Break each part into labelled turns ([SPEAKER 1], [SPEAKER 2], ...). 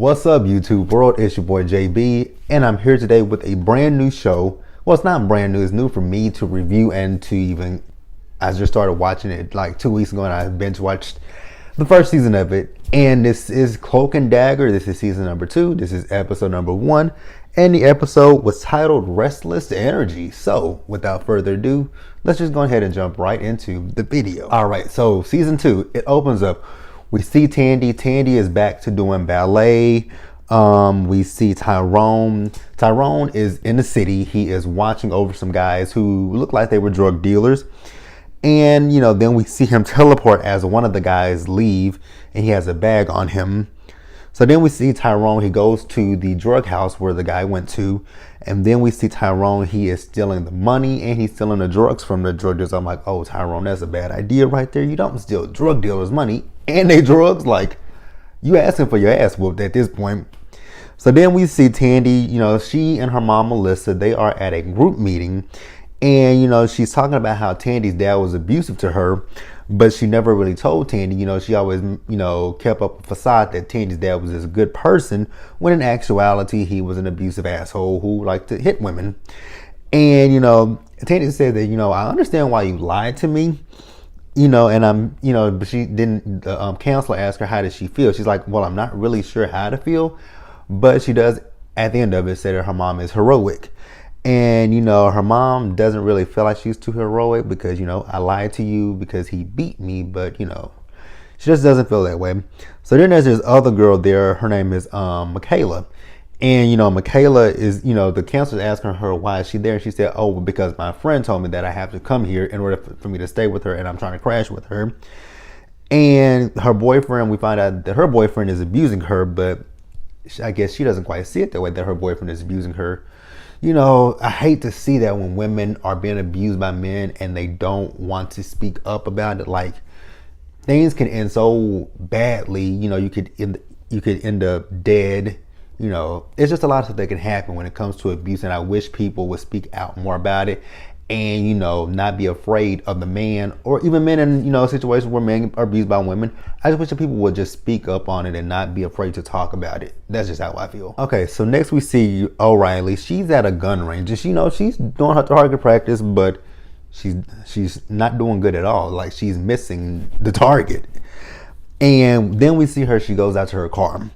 [SPEAKER 1] What's up, YouTube world? It's your boy JB, and I'm here today with a brand new show. Well, it's not brand new, it's new for me to review and to even, I just started watching it like 2 weeks ago and I binge watched the first season of it. And this is Cloak and Dagger. This is season number 2. This is episode number 1. And the episode was titled Restless Energy. So without further ado, let's just go ahead and jump right into the video. All right, so season 2, it opens up. We see Tandy. Tandy is back to doing ballet. We see Tyrone. Tyrone is in the city. He is watching over some guys who look like they were drug dealers. And, then we see him teleport as one of the guys leave, and he has a bag on him. So then we see Tyrone. He goes to the drug house where the guy went to. And then we see Tyrone. He is stealing the money and he's stealing the drugs from the drug dealers. I'm like, oh, Tyrone, that's a bad idea right there. You don't steal drug dealers' money and they drugs. Like, you asking for your ass whooped at this point. So then we see Tandy. She and her mom, Melissa, they are at a group meeting. And, she's talking about how Tandy's dad was abusive to her. But she never really told Tandy. She always, kept up a facade that Tandy's dad was this good person, when in actuality, he was an abusive asshole who liked to hit women. And, Tandy said that, I understand why you lied to me, and I'm, but she didn't, the counselor asked her, how did she feel? She's like, well, I'm not really sure how to feel, but she does, at the end of it, say that her mom is heroic. And, her mom doesn't really feel like she's too heroic because, I lied to you because he beat me. But, she just doesn't feel that way. So then there's this other girl there. Her name is Michaela. And, Michaela is, the counselor's asking her why is she there. And she said, oh, because my friend told me that I have to come here in order for me to stay with her. And I'm trying to crash with her. And her boyfriend, we find out that her boyfriend is abusing her. But I guess she doesn't quite see it that way, that her boyfriend is abusing her. I hate to see that when women are being abused by men and they don't want to speak up about it. Like, things can end so badly. You could end up dead. It's just a lot of stuff that can happen when it comes to abuse. And I wish people would speak out more about it and, not be afraid of the man, or even men in, situations where men are abused by women. I just wish that people would just speak up on it and not be afraid to talk about it. That's just how I feel. Okay, so next we see O'Reilly. She's at a gun range. And she's doing her target practice, but she's not doing good at all. Like, she's missing the target. And then we see her, she goes out to her car.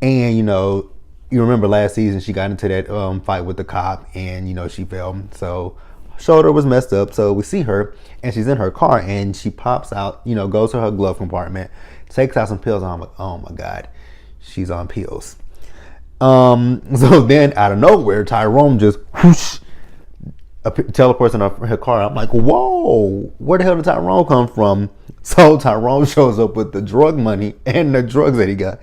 [SPEAKER 1] And, you remember last season she got into that fight with the cop and, she fell. So shoulder was messed up. So we see her and she's in her car and she pops out, goes to her glove compartment, takes out some pills, and I'm like, oh my God, she's on pills. So then out of nowhere, Tyrone just whoosh, teleports in her car. I'm like, whoa, where the hell did Tyrone come from? So Tyrone shows up with the drug money and the drugs that he got.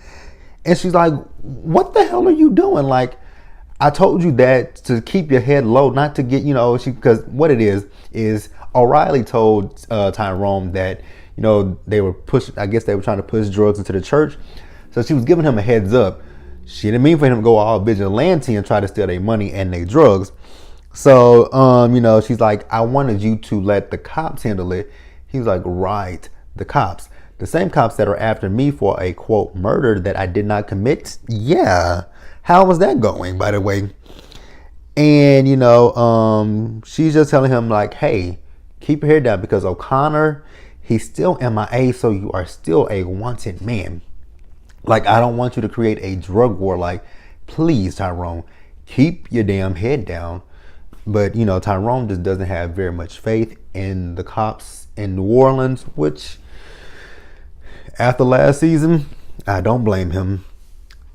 [SPEAKER 1] And she's like, what the hell are you doing? Like, I told you that to keep your head low, not to get, because what it is O'Reilly told Tyrone that, they were I guess they were trying to push drugs into the church. So she was giving him a heads up. She didn't mean for him to go all vigilante and try to steal their money and their drugs. So, she's like, I wanted you to let the cops handle it. He was like, right, the cops. The same cops that are after me for a, quote, murder that I did not commit? Yeah. How was that going, by the way? And, she's just telling him, like, hey, keep your head down because O'Connor, he's still MIA, so you are still a wanted man. Like, I don't want you to create a drug war. Like, please, Tyrone, keep your damn head down. But, Tyrone just doesn't have very much faith in the cops in New Orleans, which, after last season, I don't blame him.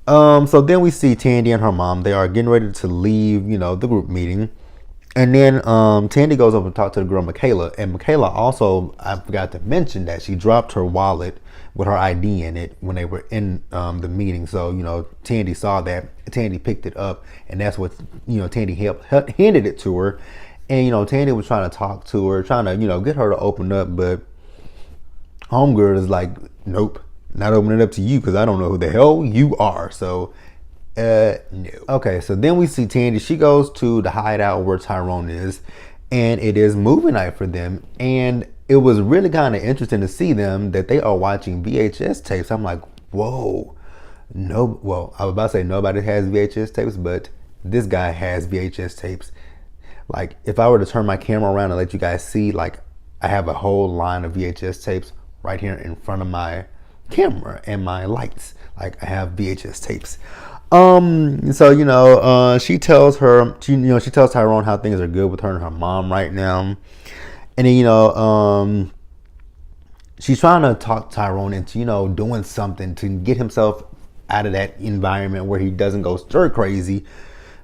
[SPEAKER 1] So then we see Tandy and her mom. They are getting ready to leave, the group meeting. And then Tandy goes over and talks to the girl, Michaela. And Michaela also, I forgot to mention that she dropped her wallet with her ID in it when they were in the meeting. So, Tandy saw that. Tandy picked it up. And that's what, Tandy handed it to her. And, Tandy was trying to talk to her, trying to, get her to open up. But homegirl is like, nope. Not opening it up to you because I don't know who the hell you are. So, no. Okay, so then we see Tandy. She goes to the hideout where Tyrone is. And it is movie night for them. And it was really kind of interesting to see them that they are watching VHS tapes. I'm like, whoa. No, well, I was about to say nobody has VHS tapes, but this guy has VHS tapes. Like, if I were to turn my camera around and let you guys see, like, I have a whole line of VHS tapes right here in front of my camera and my lights. Like, I have VHS tapes. So she tells Tyrone how things are good with her and her mom right now, and then she's trying to talk Tyrone into doing something to get himself out of that environment where he doesn't go stir crazy.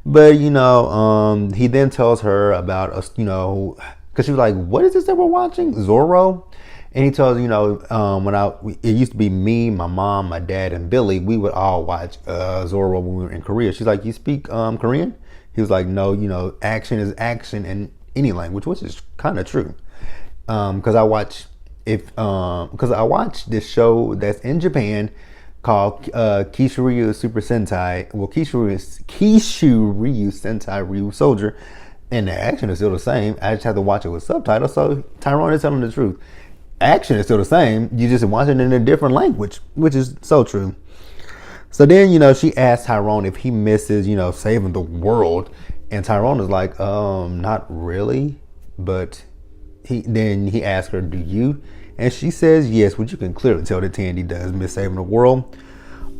[SPEAKER 1] But he then tells her about us, because she was like, "What is this that we're watching, Zorro?" And he tells it used to be me, my mom, my dad, and Billy. We would all watch Zorro when we were in Korea. She's like, "You speak Korean?" He was like, "No, action is action in any language," which is kind of true. Because I watched this show that's in Japan called Kishu Super Sentai. Well, Kishu Ryu Sentai Ryu Soldier, and the action is still the same. I just have to watch it with subtitles. So Tyrone is telling the truth. Action is still the same. You just watch it in a different language, which is so true. So then, she asked Tyrone if he misses, saving the world, and Tyrone is like, not really, but he asked her, "Do you?" And she says yes, which you can clearly tell that Tandy does miss saving the world.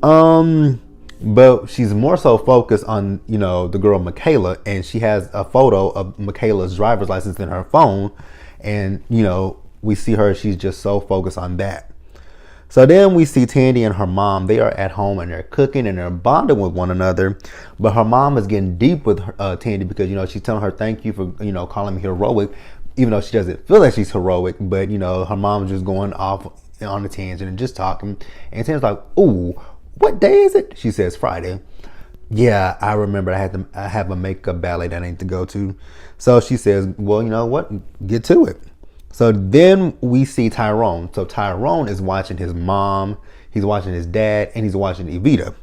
[SPEAKER 1] But she's more so focused on, the girl Michaela, and she has a photo of Michaela's driver's license in her phone, and we see her, she's just so focused on that. So then we see Tandy and her mom. They are at home and they're cooking and they're bonding with one another. But her mom is getting deep with Tandy because, she's telling her thank you for, calling me heroic, even though she doesn't feel like she's heroic. But, her mom's just going off on a tangent and just talking. And Tandy's like, "Ooh, what day is it?" She says, "Friday." "Yeah, I remember I have a makeup ballet that I need to go to." So she says, "Well, you know what? Get to it." So then we see Tyrone. So Tyrone is watching his mom, he's watching his dad, and he's watching Evita.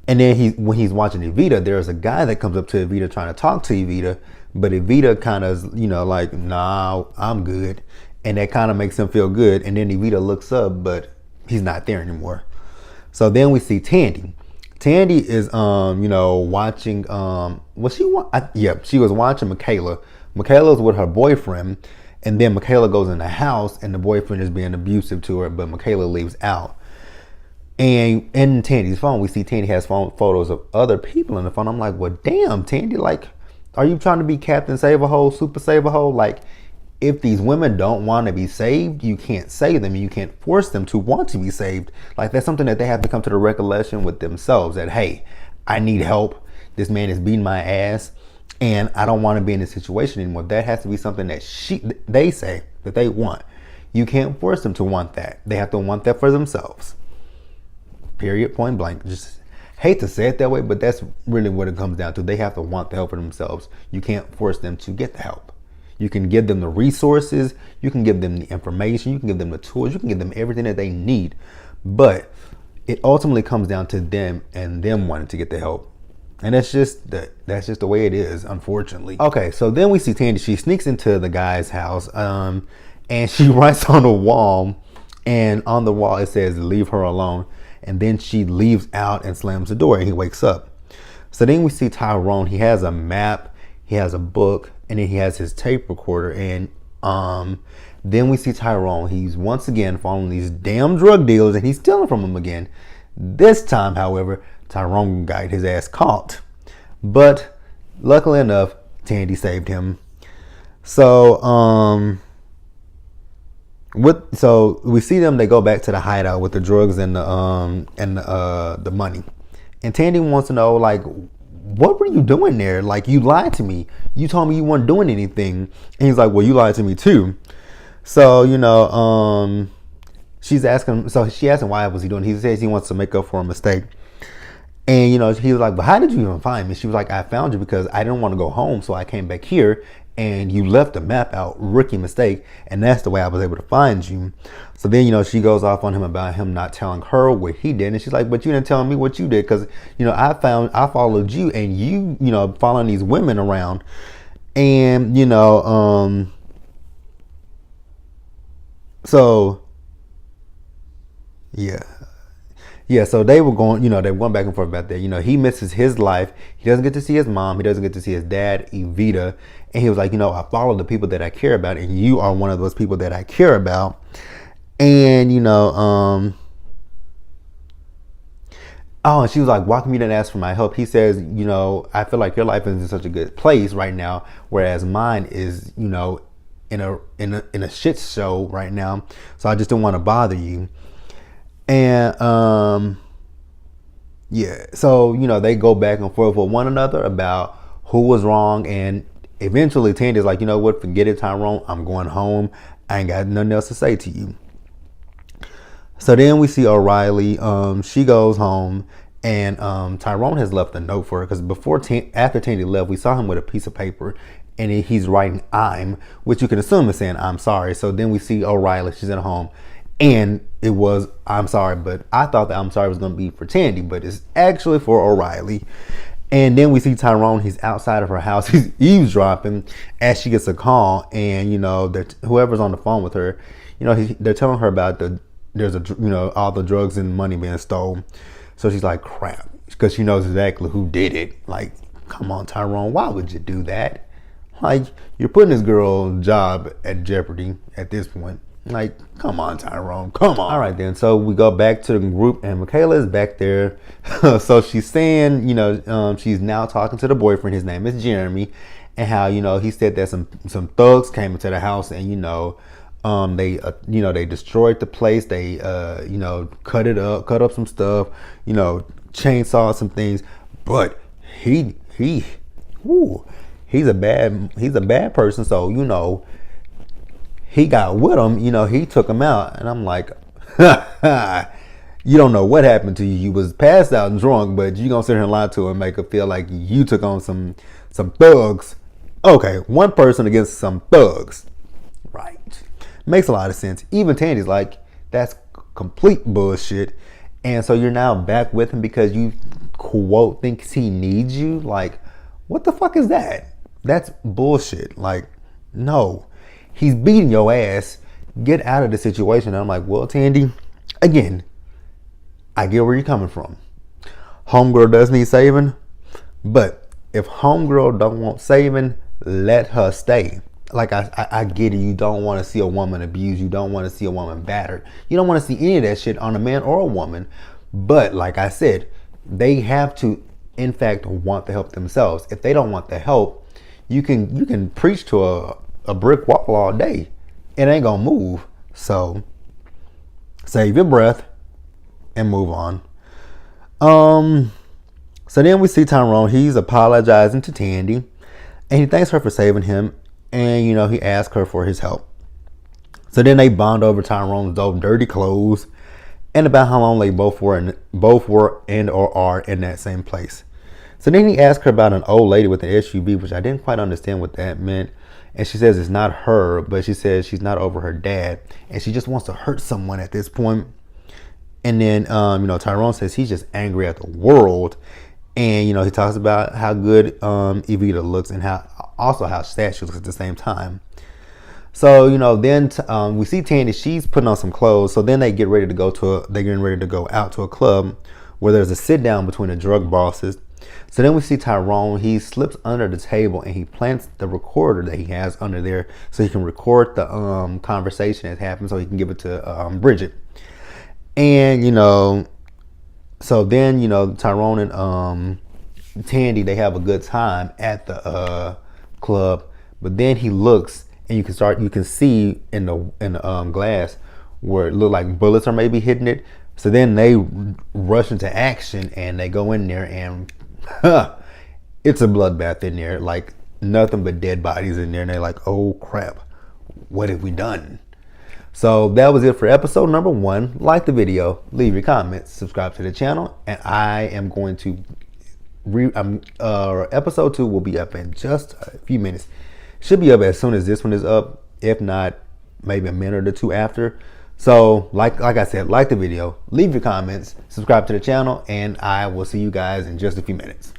[SPEAKER 1] And then when he's watching Evita, there's a guy that comes up to Evita trying to talk to Evita, but Evita kind of, like, "Nah, I'm good." And that kind of makes him feel good. And then Evita looks up, but he's not there anymore. So then we see Tandy. Tandy is, watching, she was watching Michaela. Michaela's with her boyfriend. And then Michaela goes in the house and the boyfriend is being abusive to her, but Michaela leaves out. And in Tandy's phone, we see Tandy has photos of other people in the phone. I'm like, well, damn, Tandy, like, are you trying to be Captain Save-A-Hole, Super Save-A-Hole? Like, if these women don't want to be saved, you can't save them. You can't force them to want to be saved. Like, that's something that they have to come to the recollection with themselves that, hey, I need help. This man is beating my ass. And I don't want to be in this situation anymore. That has to be something that they say that they want. You can't force them to want that. They have to want that for themselves. Period, point blank. Just hate to say it that way, but that's really what it comes down to. They have to want the help for themselves. You can't force them to get the help. You can give them the resources. You can give them the information. You can give them the tools. You can give them everything that they need. But it ultimately comes down to them and them wanting to get the help. And that's just the way it is, unfortunately. Okay, so then we see Tandy. She sneaks into the guy's house, and she writes on the wall, and on the wall it says, "Leave her alone." And then she leaves out and slams the door, and he wakes up. So then we see Tyrone. He has a map, he has a book, and then he has his tape recorder. And then we see Tyrone. He's once again following these damn drug dealers, and he's stealing from them again. This time, however, Tyrone got his ass caught. But luckily enough, Tandy saved him. So we see them, they go back to the hideout with the drugs and the money. And Tandy wants to know, like, what were you doing there? Like, you lied to me. You told me you weren't doing anything. And he's like, well, you lied to me too. So, she asked him why was he doing it. He says he wants to make up for a mistake. And, he was like, but how did you even find me? She was like, I found you because I didn't want to go home. So I came back here and you left the map out, rookie mistake. And that's the way I was able to find you. So then, she goes off on him about him not telling her what he did. And she's like, but you didn't tell me what you did. Because, I followed you and you, following these women around. And, so, yeah. Yeah, so they were going, they were going back and forth about that. He misses his life. He doesn't get to see his mom. He doesn't get to see his dad, Evita. And he was like, I follow the people that I care about, and you are one of those people that I care about. And, oh, and she was like, why come you didn't ask for my help? He says, I feel like your life is in such a good place right now, whereas mine is, in a shit show right now. So I just don't want to bother you. And yeah, so they go back and forth with one another about who was wrong, and eventually Tandy's like, what, forget it, Tyrone. I'm going home. I ain't got nothing else to say to you. So then we see O'Reilly. She goes home, and Tyrone has left a note for her, because after Tandy left, we saw him with a piece of paper, and he's writing "I'm," which you can assume is saying "I'm sorry." So then we see O'Reilly. She's at home, and it was "I'm sorry," but I thought that "I'm sorry" was going to be for Tandy, but it's actually for O'Reilly. And then we see Tyrone. He's outside of her house. He's eavesdropping as she gets a call, and whoever's on the phone with her, they're telling her about there's all the drugs and money being stolen. So she's like, crap, because she knows exactly who did it. Like, come on, Tyrone, why would you do that? Like, you're putting this girl's job at jeopardy at this point. Like, come on, Tyrone, come on. All right, then. So we go back to the group, and Michaela is back there. So she's saying, she's now talking to the boyfriend. His name is Jeremy, and how, he said that some thugs came into the house, and, they destroyed the place. They, cut up some stuff, chainsaw some things. But he's a bad person. So, he got with him, he took him out. And I'm like, you don't know what happened to you. You was passed out and drunk, but you gonna sit here and lie to her and make her feel like you took on some thugs. Okay, one person against some thugs. Right. Makes a lot of sense. Even Tandy's like, that's complete bullshit. And so you're now back with him because you, quote, thinks he needs you? Like, what the fuck is that? That's bullshit. Like, no. He's beating your ass. Get out of the situation. And I'm like, well, Tandy, again, I get where you're coming from. Homegirl does need saving. But if homegirl don't want saving, let her stay. Like, I get it. You don't want to see a woman abused. You don't want to see a woman battered. You don't want to see any of that shit on a man or a woman. But like I said, they have to, in fact, want the help themselves. If they don't want the help, you can preach to a brick wall all day. It ain't gonna move. So save your breath and move on. So then we see Tyrone. He's apologizing to Tandy, and he thanks her for saving him. And, he asked her for his help. So then they bond over Tyrone's dirty clothes and about how long they both were and or are in that same place. So then he asked her about an old lady with an SUV, which I didn't quite understand what that meant. And she says it's not her, but she says she's not over her dad. And she just wants to hurt someone at this point. And then, Tyrone says he's just angry at the world. And, he talks about how good Evita looks and how sad she looks at the same time. So, then we see Tandy, she's putting on some clothes. So then they get ready to go out to a club where there's a sit down between the drug bosses. So then we see Tyrone, he slips under the table and he plants the recorder that he has under there so he can record the conversation that happened so he can give it to Bridget. And, so then, Tyrone and Tandy, they have a good time at the club, but then he looks and you can see in the glass where it looked like bullets are maybe hitting it. So then they rush into action and they go in there and it's a bloodbath in there, like nothing but dead bodies in there. And they're like, oh crap, what have we done? So that was it for episode number 1. Like the video, leave your comments, subscribe to the channel, and I am going to episode 2 will be up in just a few minutes. Should be up as soon as this one is up, if not maybe a minute or two after. So like I said, like the video, leave your comments, subscribe to the channel, and I will see you guys in just a few minutes.